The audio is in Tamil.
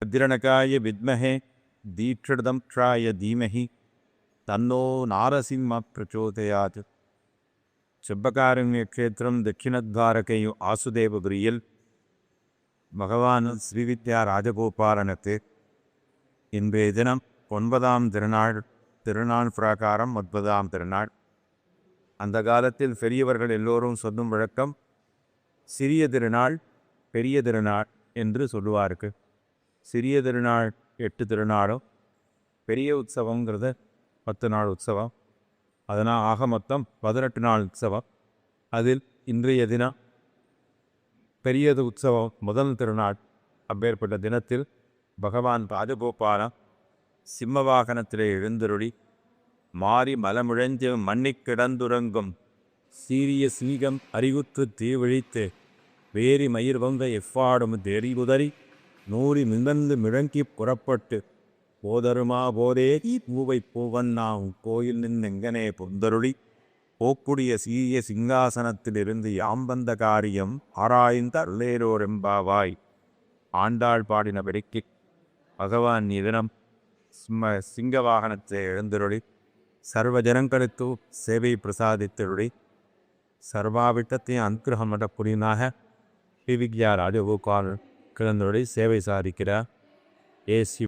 வஜ்ரணகாய வித்மஹே தீட்சதம் க்ஷாய தீமஹி தன்னோ நாரசிம்ம பிரச்சோதயாத். செப்பகாரண்ய க்ஷேத்திரம் தட்சிணத்வாரகையும் ஆசுதேவபுரியில் பகவான் ஸ்ரீவித்யா ராஜகோபாலனுக்கு இன்றைய தினம் 9ஆம் திருநாள் பிராகாரம் 9ஆம் திருநாள். அந்த காலத்தில் பெரியவர்கள் எல்லோரும் சொல்லும் வழக்கம் சிறிய திருநாள் பெரிய திருநாள் என்று சொல்லுவார்கள். சிறிய திருநாள் 8 திருநாளும் பெரிய உற்சவங்கிறது 10 நாள் உற்சவம். அதனால் ஆக மொத்தம் 18 நாள் உற்சவம். அதில் இன்றைய தினம் பெரியது உற்சவம் முதல் திருநாள். அப்பேற்பட்ட தினத்தில் பகவான் ராஜகோபாலன் சிம்ம வாகனத்திலே எழுந்தருளி மாறி மலமுழஞ்சு மண்ணி கிடந்துறங்கும் சீரிய சீகம் அறிவுற்று தீவிழித்து வேரி மயிர் வந்த எஃபாடும் தெரிவுதறி நூறி மிதந்து மிழங்கி புறப்பட்டு போதருமா போதே பூவை பூவன்னாவும் கோயில் நின்னெங்கனே பொந்தருளி போக்குடிய சீரிய சிங்காசனத்திலிருந்து யாம்பந்த காரியம் ஆராய்ந்த அருளேரோரெம்பாவாய். ஆண்டாள் பாடினபடிக்கு பகவான் இதனம் சிங்க வாகனத்தை எழுந்தருளி சர்வ ஜனங்களுக்கு சேவை பிரசாதித்தருளி சர்வாவிட்டத்தையும் அனுகிரகம் பண்ணக்கூடியனாக ஸ்ரீவித்யா ராஜகோபாலன் கிழந்தருளி சேவை சாதிக்கிறார். ஏசி